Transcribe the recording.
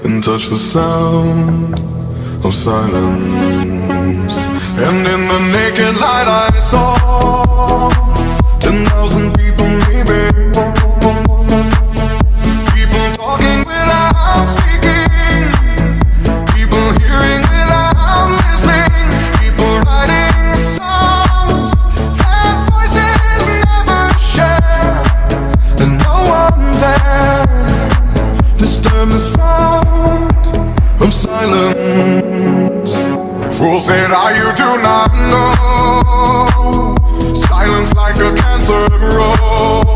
and touch the sound of silence. And in the naked light I saw 10,000 people maybe, people talking without speaking, people hearing without listening, people writing songs that voices never share, and no one dared disturb the sound of silence. Fool said, you do not know. Silence like a cancer grows.